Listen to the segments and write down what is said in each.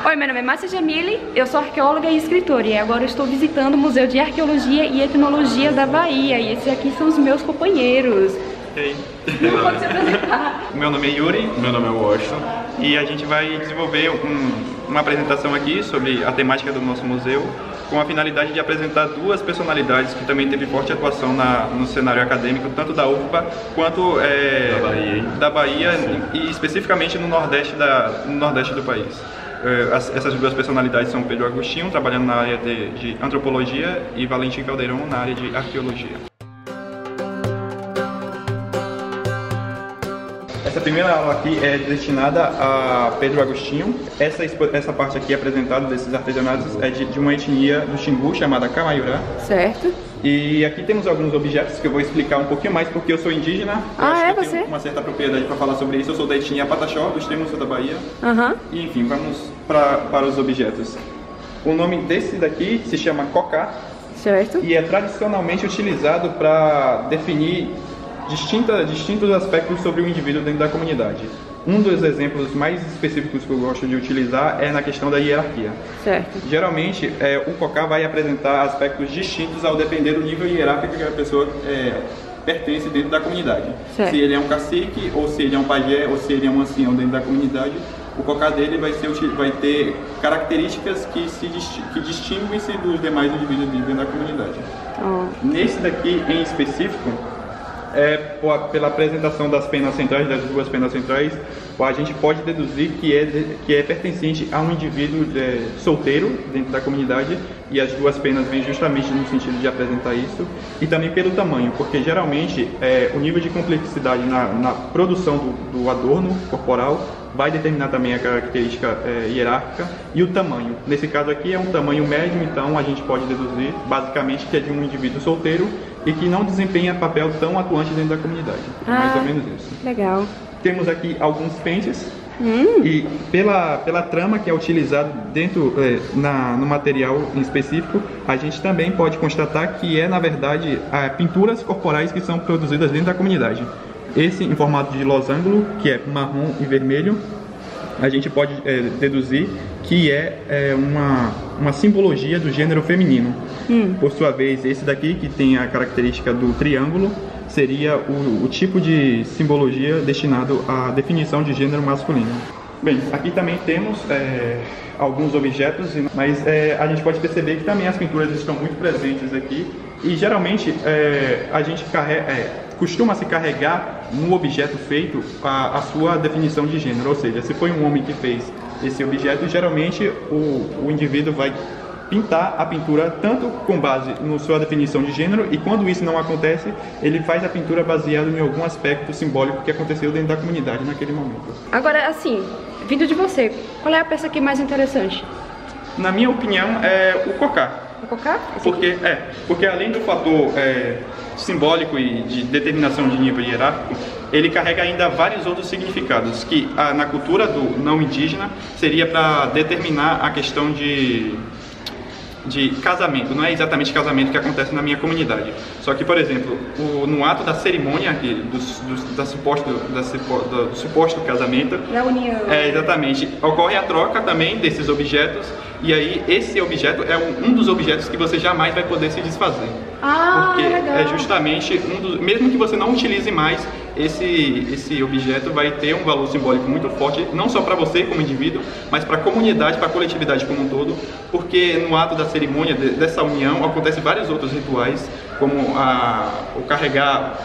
Oi, meu nome é Márcia Jamile, eu sou arqueóloga e escritora e agora eu estou visitando o Museu de Arqueologia e Etnologia da Bahia e esses aqui são os meus companheiros. Ei. Não pode se apresentar. Meu nome é Yuri, meu nome é Washington e a gente vai desenvolver uma apresentação aqui sobre a temática do nosso museu com a finalidade de apresentar duas personalidades que também teve forte atuação no cenário acadêmico, tanto da UFBA quanto da Bahia e especificamente no Nordeste do país. Essas duas personalidades são Pedro Agostinho, trabalhando na área de antropologia, e Valentim Caldeirão, na área de arqueologia. Essa primeira aula aqui é destinada a Pedro Agostinho. Essa parte aqui apresentada desses artesanatos é de uma etnia do Xingu chamada Camaiurá. Certo. E aqui temos alguns objetos que eu vou explicar um pouquinho mais porque eu sou indígena. Eu tenho uma certa propriedade para falar sobre isso. Eu sou da etnia Pataxó, do extremo sul da Bahia. E enfim, vamos para os objetos. O nome desse daqui se chama cocá. Certo. E é tradicionalmente utilizado para definir distintos aspectos sobre o indivíduo dentro da comunidade. Um dos exemplos mais específicos que eu gosto de utilizar é na questão da hierarquia. Certo. Geralmente, o cocá vai apresentar aspectos distintos ao depender do nível hierárquico que a pessoa pertence dentro da comunidade. Certo. Se ele é um cacique, ou se ele é um pajé, ou se ele é um ancião dentro da comunidade, o cocá dele vai ter características que distinguem-se dos demais indivíduos dentro da comunidade. Nesse daqui em específico, pela apresentação das penas centrais, das duas penas centrais, a gente pode deduzir que é pertencente a um indivíduo solteiro dentro da comunidade, e as duas penas vêm justamente no sentido de apresentar isso, e também pelo tamanho, porque geralmente o nível de complexidade na produção do adorno corporal vai determinar também a característica hierárquica e o tamanho. Nesse caso aqui é um tamanho médio, então a gente pode deduzir basicamente que é de um indivíduo solteiro e que não desempenha papel tão atuante dentro da comunidade. Mais ou menos isso. Legal. Temos aqui alguns pentes e pela trama que é utilizado dentro no material em específico, a gente também pode constatar que na verdade pinturas corporais que são produzidas dentro da comunidade. Esse em formato de losango, que é marrom e vermelho, a gente pode deduzir que é uma simbologia do gênero feminino. Por sua vez, esse daqui, que tem a característica do triângulo, seria o tipo de simbologia destinado à definição de gênero masculino. Bem, aqui também temos alguns objetos, mas a gente pode perceber que também as pinturas estão muito presentes aqui, e geralmente a gente costuma se carregar no objeto feito a sua definição de gênero, ou seja, se foi um homem que fez esse objeto, geralmente o indivíduo vai pintar a pintura tanto com base na sua definição de gênero, e quando isso não acontece, ele faz a pintura baseada em algum aspecto simbólico que aconteceu dentro da comunidade naquele momento. Agora, assim, vindo de você, qual é a peça aqui mais interessante? Na minha opinião, é o cocá. O cocá? Porque além do fator simbólico e de determinação de nível hierárquico, ele carrega ainda vários outros significados, que na cultura do não indígena seria para determinar a questão de casamento. Não é exatamente casamento que acontece na minha comunidade. Só que, por exemplo, no ato da cerimônia do suposto casamento, da união, exatamente, ocorre a troca também desses objetos, e aí esse objeto é um dos objetos que você jamais vai poder se desfazer. Porque legal. É justamente mesmo que você não utilize mais, esse objeto vai ter um valor simbólico muito forte, não só para você como indivíduo, mas para a comunidade, para a coletividade como um todo, porque no ato da cerimônia dessa união acontecem vários outros rituais, como o carregar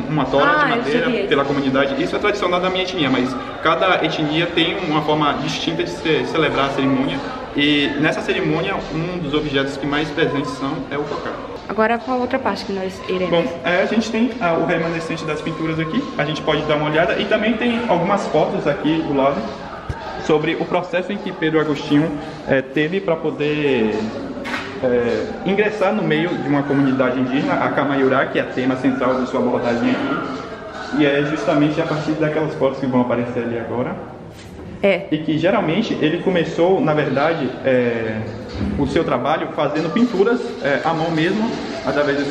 uma tora de madeira pela comunidade. Isso é tradicional da minha etnia, mas cada etnia tem uma forma distinta de celebrar a cerimônia, e nessa cerimônia um dos objetos que mais presentes é o cocá. Agora, qual a outra parte que nós iremos? Bom, a gente tem o remanescente das pinturas aqui, a gente pode dar uma olhada, e também tem algumas fotos aqui do lado sobre o processo em que Pedro Agostinho teve para poder ingressar no meio de uma comunidade indígena, a Camaiurá, que é o tema central da sua abordagem aqui, e é justamente a partir daquelas fotos que vão aparecer ali agora. E que geralmente ele começou, na verdade, o seu trabalho fazendo pinturas à mão mesmo, através do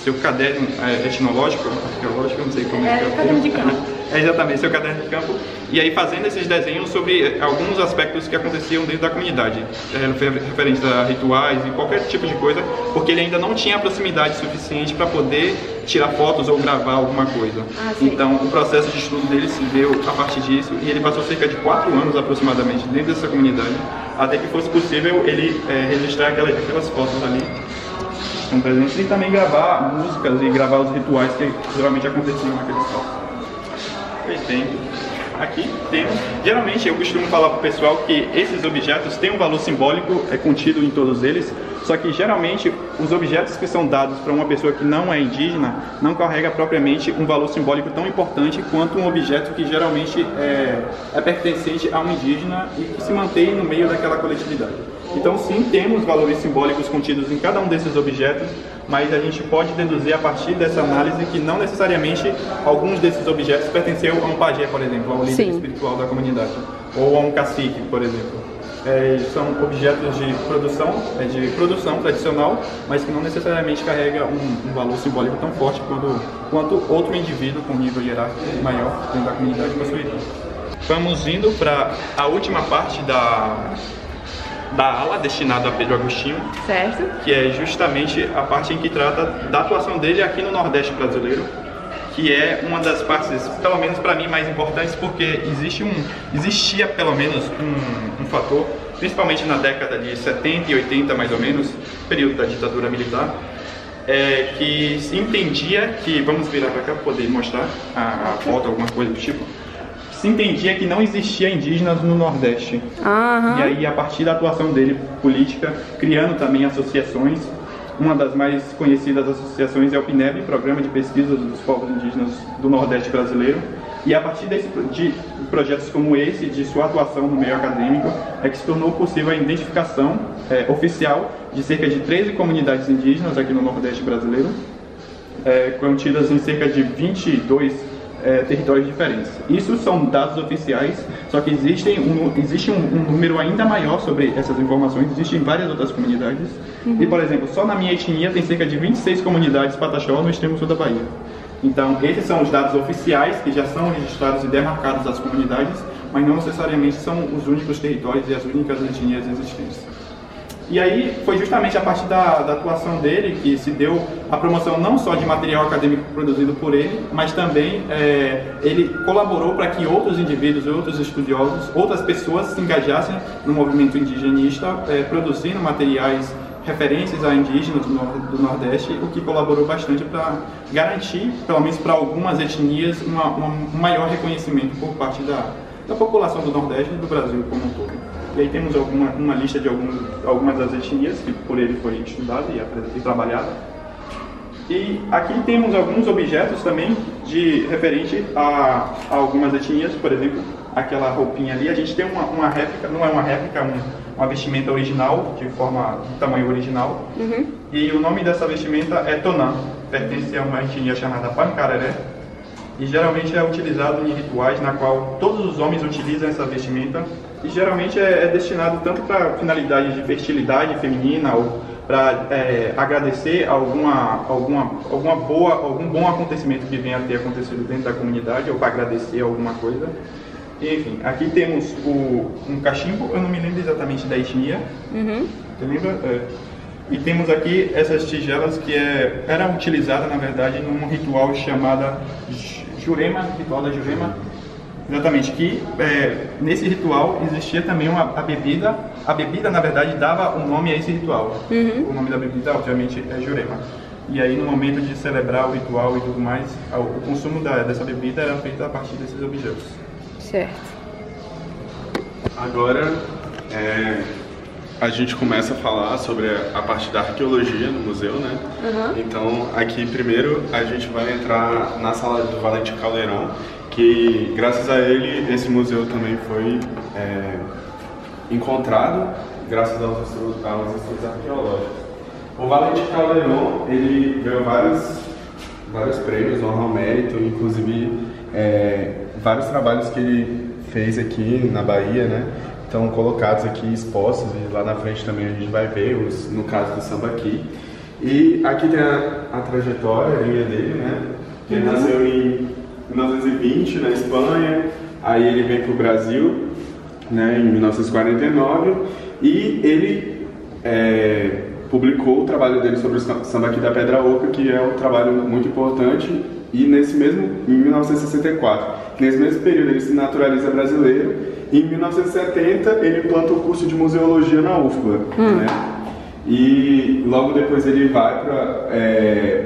seu caderno etnológico, arqueológico, eu não sei como é que é o termo. É exatamente, seu caderno de campo. E aí fazendo esses desenhos sobre alguns aspectos que aconteciam dentro da comunidade, referentes a rituais e qualquer tipo de coisa, porque ele ainda não tinha proximidade suficiente para poder tirar fotos ou gravar alguma coisa. Então o processo de estudo dele se deu a partir disso, e ele passou cerca de 4 anos aproximadamente dentro dessa comunidade, até que fosse possível ele registrar aquelas fotos ali com presentes, e também gravar músicas e gravar os rituais que geralmente aconteciam naquele espaço. Pois bem, aqui temos, geralmente eu costumo falar para o pessoal que esses objetos têm um valor simbólico contido em todos eles, só que geralmente os objetos que são dados para uma pessoa que não é indígena não carrega propriamente um valor simbólico tão importante quanto um objeto que geralmente é pertencente a um indígena e que se mantém no meio daquela coletividade. Então sim, temos valores simbólicos contidos em cada um desses objetos, mas a gente pode deduzir a partir dessa análise que não necessariamente alguns desses objetos pertenciam a um pajé, por exemplo, ao líder espiritual da comunidade, ou a um cacique, por exemplo. São objetos de produção tradicional, mas que não necessariamente carrega um valor simbólico tão forte quanto outro indivíduo com nível hierárquico maior dentro da comunidade possuiria. Vamos indo para a última parte da ala destinada a Pedro Agostinho, certo, que é justamente a parte em que trata da atuação dele aqui no Nordeste brasileiro, que é uma das partes, pelo menos para mim, mais importantes, porque existia pelo menos um fator, principalmente na década de 70 e 80 mais ou menos, período da ditadura militar, que se entendia que, vamos virar para cá para poder mostrar a foto, alguma coisa do tipo, se entendia que não existia indígenas no Nordeste. E aí, a partir da atuação dele política, criando também associações, uma das mais conhecidas associações é o PNEB, Programa de Pesquisa dos Povos Indígenas do Nordeste Brasileiro, e a partir de projetos como esse, de sua atuação no meio acadêmico, é que se tornou possível a identificação oficial de cerca de 13 comunidades indígenas aqui no Nordeste Brasileiro, contidas em cerca de 22 territórios diferentes. Isso são dados oficiais, só que existe um número ainda maior sobre essas informações, existem várias outras comunidades. E, por exemplo, só na minha etnia tem cerca de 26 comunidades pataxó no extremo sul da Bahia. Então, esses são os dados oficiais que já são registrados e demarcados das comunidades, mas não necessariamente são os únicos territórios e as únicas etnias existentes. E aí foi justamente a partir da atuação dele que se deu a promoção não só de material acadêmico produzido por ele, mas também ele colaborou para que outros indivíduos, outros estudiosos, outras pessoas se engajassem no movimento indigenista, produzindo materiais referências a indígenas do Nordeste, o que colaborou bastante para garantir, pelo menos para algumas etnias, um maior reconhecimento por parte da população do Nordeste e do Brasil como um todo. E aí temos uma lista de algumas das etnias que por ele foi estudada e trabalhada. E aqui temos alguns objetos também referente a algumas etnias, por exemplo, aquela roupinha ali. A gente tem uma réplica, não é uma réplica, uma vestimenta original, de tamanho original. E o nome dessa vestimenta é Tonã, pertence a uma etnia chamada Pancararé. E geralmente é utilizado em rituais na qual todos os homens utilizam essa vestimenta, e geralmente é destinado tanto para finalidades de fertilidade feminina ou para agradecer algum bom acontecimento que venha a ter acontecido dentro da comunidade, ou para agradecer alguma coisa. E, enfim, aqui temos um cachimbo, eu não me lembro exatamente da etnia. Você lembra? E temos aqui essas tigelas que eram utilizadas, na verdade, num ritual chamado Jurema, ritual da Jurema. Exatamente, que nesse ritual existia também a bebida. A bebida, na verdade, dava um nome a esse ritual. O nome da bebida, obviamente, é Jurema. E aí, no momento de celebrar o ritual e tudo mais, o consumo dessa bebida era feito a partir desses objetos. Certo. Agora, a gente começa a falar sobre a parte da arqueologia no museu, né? Então, aqui primeiro a gente vai entrar na sala do Valente Caldeirão, que graças a ele esse museu também foi encontrado graças aos estudos arqueológicos. O Valente Caldeirão, ele ganhou vários prêmios, honra ao mérito, inclusive vários trabalhos que ele fez aqui na Bahia, né? Estão colocados aqui, expostos, e lá na frente também a gente vai ver, no caso do Sambaqui. E aqui tem a trajetória, a linha dele, né? Que ele nasceu em 1920 na Espanha, aí ele vem para o Brasil, né, em 1949, e ele publicou o trabalho dele sobre o Sambaqui da Pedra Oca, que é um trabalho muito importante, e em 1964, nesse mesmo período ele se naturaliza brasileiro, e em 1970 ele planta o curso de museologia na UFBA, né? E logo depois ele vai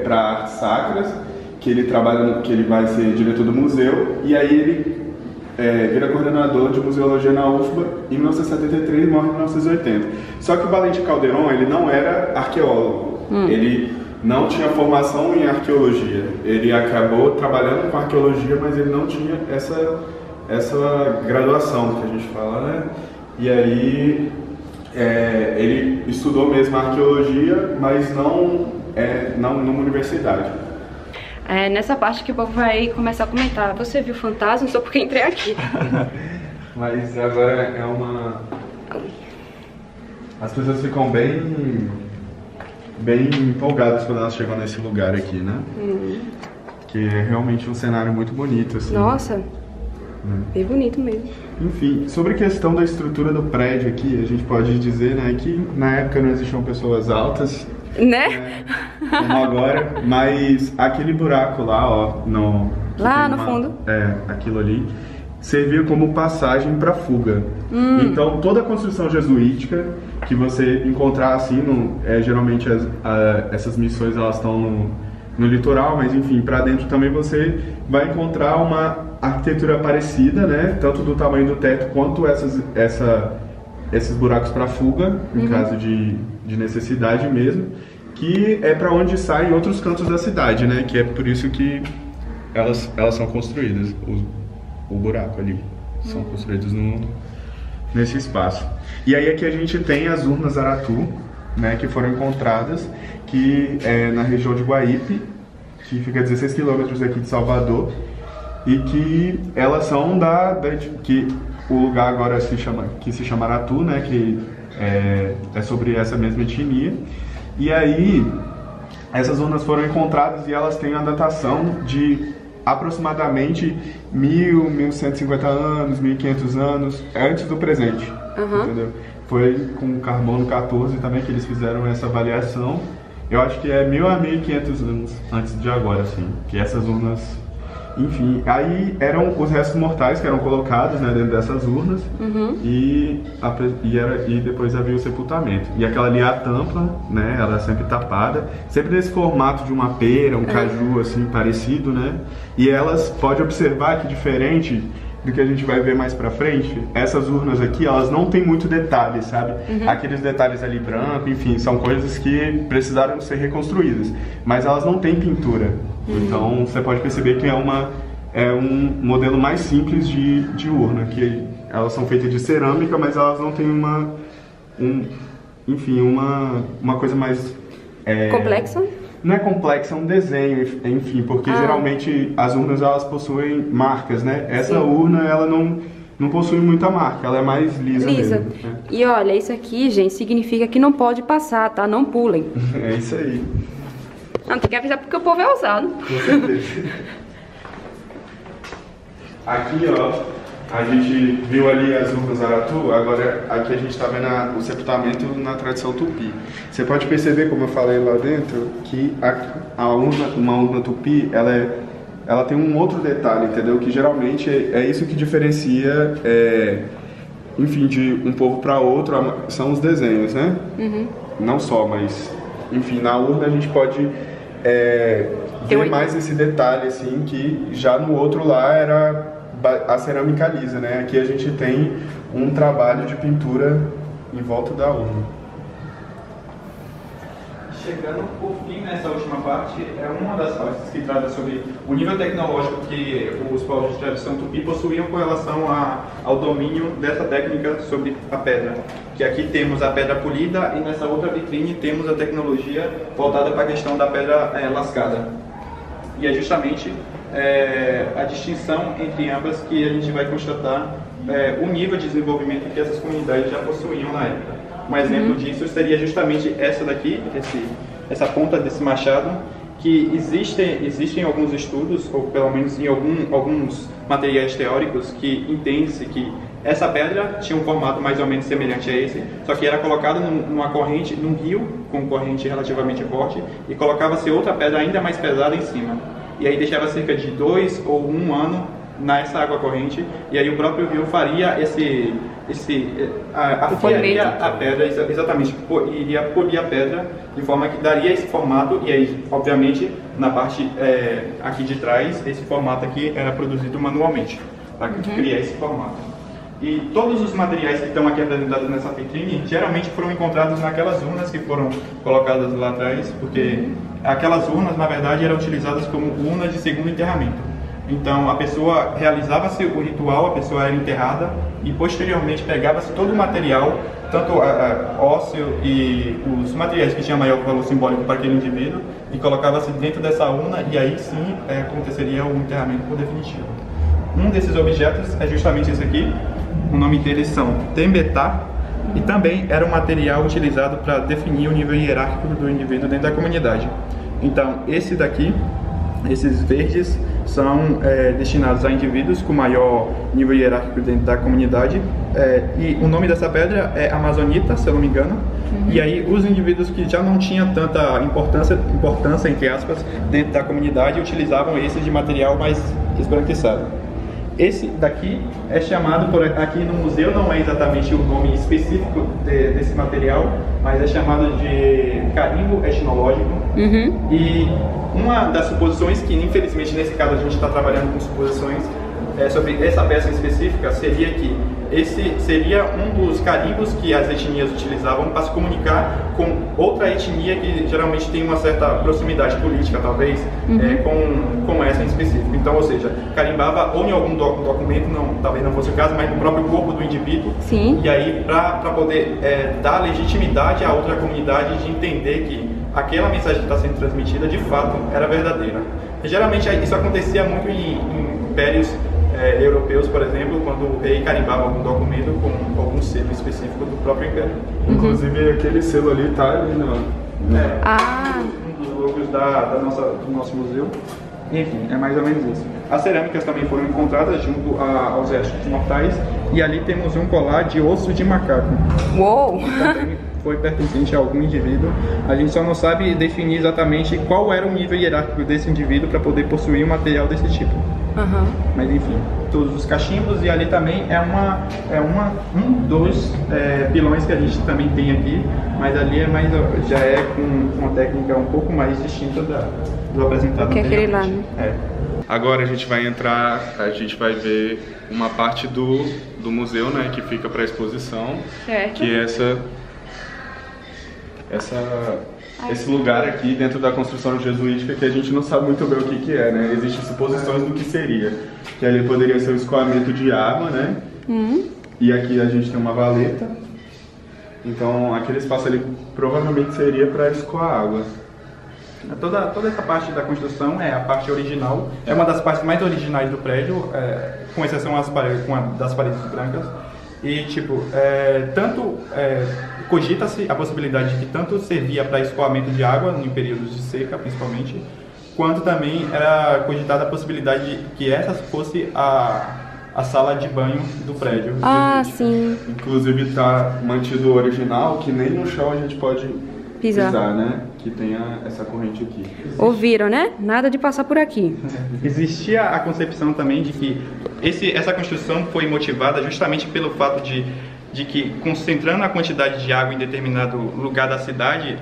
para Artes Sacras, que ele vai ser diretor do museu, e aí ele vira coordenador de museologia na UFBA em 1973 e morre em 1980. Só que o Valentim Calderon, ele não era arqueólogo, ele não tinha formação em arqueologia, ele acabou trabalhando com arqueologia, mas ele não tinha essa graduação que a gente fala, né? E aí ele estudou mesmo arqueologia, mas não numa universidade. Nessa parte que o povo vai começar a comentar, você viu fantasma? Só porque entrei aqui. Mas agora as pessoas ficam bem empolgadas quando elas chegam nesse lugar aqui, né? Que é realmente um cenário muito bonito, assim. Nossa, bem bonito mesmo. Enfim, sobre a questão da estrutura do prédio aqui, a gente pode dizer, né, que na época não existiam pessoas altas, né? Como agora, mas aquele buraco lá, ó, lá no fundo, aquilo ali, servia como passagem para fuga. Então, toda a construção jesuítica que você encontrar assim, geralmente essas missões elas estão no litoral, mas enfim, para dentro também você vai encontrar uma arquitetura parecida, né? Tanto do tamanho do teto quanto esses buracos para fuga, em caso de necessidade mesmo, que é para onde saem outros cantos da cidade, né? Que é por isso que elas são construídas, o buraco ali, são construídos nesse espaço. E aí aqui a gente tem as urnas Aratu, né? Que foram encontradas, que é na região de Guaípe, que fica a 16 quilômetros aqui de Salvador, e que elas são que o lugar agora se chama Aratu, né, que é sobre essa mesma etnia. E aí essas urnas foram encontradas e elas têm a datação de aproximadamente 1.150 anos, 1.500 anos antes do presente, entendeu? Foi com carbono 14 também que eles fizeram essa avaliação. Eu acho que é 1.000 a 1.500 anos antes de agora, assim, que essas urnas, enfim, aí eram os restos mortais que eram colocados, né, dentro dessas urnas, e depois havia o sepultamento. E aquela ali é a tampa, né, ela é sempre tapada, sempre nesse formato de uma pera, um caju, assim, parecido, né, e elas, pode observar que diferente do que a gente vai ver mais pra frente, essas urnas aqui, elas não tem muito detalhe, sabe? Aqueles detalhes ali branco, enfim, são coisas que precisaram ser reconstruídas, mas elas não têm pintura. Então você pode perceber que é um modelo mais simples de urna, que elas são feitas de cerâmica, mas elas não têm uma coisa mais complexa? Não é complexo, é um desenho, enfim, porque geralmente as urnas elas possuem marcas, né? Essa urna ela não possui muita marca, ela é mais lisa mesmo, né? E olha, isso aqui, gente, significa que não pode passar, tá? Não pulem. É isso aí. Não, tem que avisar porque o povo é ousado. Com certeza. Aqui, ó, a gente viu ali as urnas Aratu, agora aqui a gente está vendo o sepultamento na tradição tupi. Você pode perceber, como eu falei lá dentro, que uma urna tupi, ela tem um outro detalhe, entendeu? Que geralmente é isso que diferencia, enfim, de um povo para outro, são os desenhos, né? Não só, mas, enfim, na urna a gente pode ver mais esse detalhe, assim, que já no outro lá era a cerâmica lisa, né? Aqui a gente tem um trabalho de pintura em volta da urna. Chegando por fim nessa última parte, é uma das partes que trata sobre o nível tecnológico que os povos de tradição tupi possuíam com relação ao domínio dessa técnica sobre a pedra. Que aqui temos a pedra polida e nessa outra vitrine temos a tecnologia voltada para a questão da pedra lascada. E é justamente a distinção entre ambas que a gente vai constatar o nível de desenvolvimento que essas comunidades já possuíam na época. Um exemplo disso seria justamente essa daqui, essa ponta desse machado, que existem alguns estudos, ou pelo menos em alguns materiais teóricos, que entende-se que essa pedra tinha um formato mais ou menos semelhante a esse, só que era colocado numa corrente, num rio com corrente relativamente forte, e colocava-se outra pedra ainda mais pesada em cima. E aí deixava cerca de 2 ou 1 ano nessa água corrente, e aí o próprio rio faria afiaria a pedra, exatamente, iria polir a pedra de forma que daria esse formato, e aí, obviamente, na parte aqui de trás, esse formato aqui era produzido manualmente, para criar esse formato. E todos os materiais que estão aqui apresentados nessa vitrine, geralmente foram encontrados naquelas urnas que foram colocadas lá atrás, porque aquelas urnas, na verdade, eram utilizadas como urnas de segundo enterramento. Então, a pessoa realizava-se o ritual, a pessoa era enterrada e, posteriormente, pegava-se todo o material, tanto ósseo e os materiais que tinham maior valor simbólico para aquele indivíduo, e colocava-se dentro dessa urna, e aí sim aconteceria o enterramento por definitivo. Um desses objetos é justamente esse aqui. O nome deles são Tembetá, e também era um material utilizado para definir o nível hierárquico do indivíduo dentro da comunidade. Então, esse daqui, esses verdes, são destinados a indivíduos com maior nível hierárquico dentro da comunidade, e o nome dessa pedra é amazonita, se eu não me engano. E aí os indivíduos que já não tinham tanta importância entre aspas, dentro da comunidade, utilizavam esse de material mais esbranquiçado. Esse daqui é chamado, aqui no museu não é exatamente o nome específico desse material, mas é chamado de carimbo etnológico. E uma das suposições, que infelizmente nesse caso a gente está trabalhando com suposições sobre essa peça específica, seria que esse seria um dos carimbos que as etnias utilizavam para se comunicar com outra etnia que geralmente tem uma certa proximidade política, talvez, com essa em específico. Então, ou seja, carimbava ou em algum documento, talvez não fosse o caso, mas no próprio corpo do indivíduo. Sim. E aí, para poder dar legitimidade à outra comunidade de entender que aquela mensagem que está sendo transmitida, de fato, era verdadeira. E, geralmente, isso acontecia muito em impérios europeus, por exemplo, quando o rei carimbava algum documento com algum selo específico do próprio império. Inclusive aquele selo ali tá ali um dos logos do nosso museu. Enfim, é mais ou menos isso. As cerâmicas também foram encontradas junto aos restos mortais, e ali temos um colar de osso de macaco. Uou! Também foi pertencente a algum indivíduo. A gente só não sabe definir exatamente qual era o nível hierárquico desse indivíduo para poder possuir um material desse tipo. Mas enfim, todos os cachimbos, e ali também um dos pilões que a gente também tem aqui, mas ali já é com uma técnica um pouco mais distinta do apresentado. Que é aquele lá, né? Agora a gente vai ver uma parte do museu, né, que fica para exposição, Certo. que é esse lugar aqui dentro da construção jesuítica, que a gente não sabe muito bem o que é, né? Existem suposições do que seria. Que ali poderia ser o escoamento de água, né? E aqui a gente tem uma valeta. Então aquele espaço ali provavelmente seria para escoar água. Toda essa parte da construção é a parte original, é uma das partes mais originais do prédio, com exceção das paredes brancas. E cogita-se a possibilidade de que tanto servia para escoamento de água em períodos de seca, principalmente, quanto também era cogitada a possibilidade de que essa fosse a sala de banho do prédio. Sim. Inclusive está mantido o original, que nem no chão a gente pode pisar, né? Que tenha essa corrente aqui. Ouviram, né? Nada de passar por aqui. Existia a concepção também de que essa construção foi motivada justamente pelo fato de que, concentrando a quantidade de água em determinado lugar da cidade,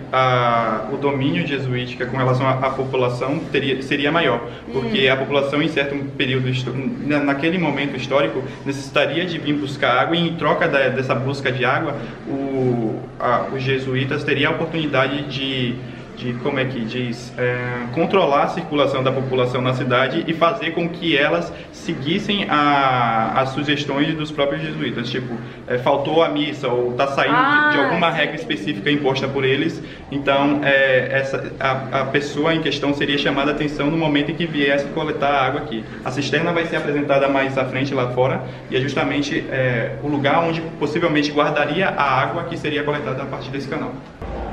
o domínio jesuítico com relação à população seria maior, porque a população em certo período, naquele momento histórico, necessitaria de vir buscar água, e em troca dessa busca de água, os jesuítas teriam a oportunidade de como é que diz, controlar a circulação da população na cidade e fazer com que elas seguissem as sugestões dos próprios jesuítas. Faltou a missa ou está saindo de alguma regra específica imposta por eles, então a pessoa em questão seria chamada a atenção no momento em que viesse coletar a água aqui. A cisterna vai ser apresentada mais à frente lá fora, e é justamente o lugar onde possivelmente guardaria a água que seria coletada a partir desse canal.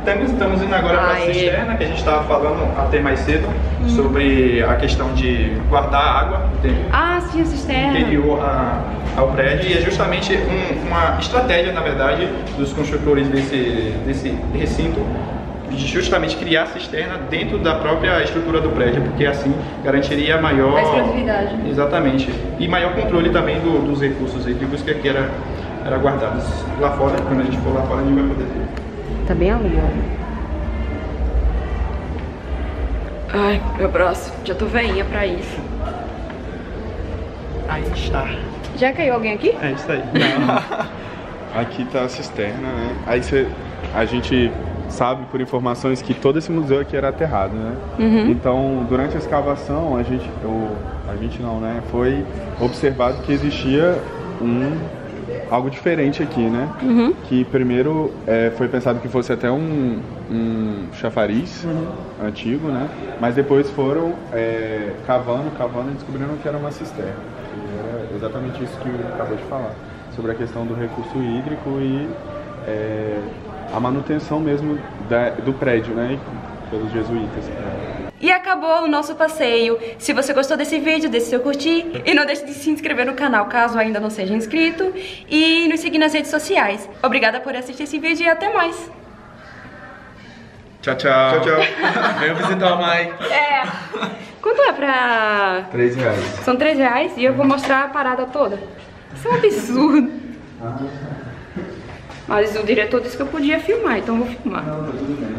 Estamos indo agora para a cisterna, que a gente estava falando até mais cedo, sobre a questão de guardar água Sim, a cisterna. interior ao prédio, e é justamente uma estratégia, na verdade, dos construtores desse recinto, de justamente criar cisterna dentro da própria estrutura do prédio, porque assim garantiria maior... A exclusividade. Exatamente. E maior controle também dos recursos hídricos que aqui era guardados. Lá fora, quando a gente for lá fora, a gente vai poder ver. Tá bem ali, ó. Ai, meu braço. Já tô veinha pra isso. Aí está. Já caiu alguém aqui? É isso aí. Aqui tá a cisterna, né? Aí a gente sabe por informações que todo esse museu aqui era aterrado, né? Então, durante a escavação, a gente não, né? Foi observado que existia algo diferente aqui, né? Que primeiro foi pensado que fosse até um chafariz antigo, né? Mas depois foram cavando e descobriram que era uma cisterna. E era exatamente isso que o acabou de falar, sobre a questão do recurso hídrico e a manutenção mesmo do prédio, né? Pelos jesuítas. E acabou o nosso passeio. Se você gostou desse vídeo, deixe seu curtir. E não deixe de se inscrever no canal, caso ainda não seja inscrito. E nos seguir nas redes sociais. Obrigada por assistir esse vídeo e até mais. Tchau, tchau. Tchau, tchau. Venham visitar a mãe. Quanto é pra... R$3. São R$3 e eu vou mostrar a parada toda. Isso é um absurdo. Mas o diretor disse que eu podia filmar, então eu vou filmar.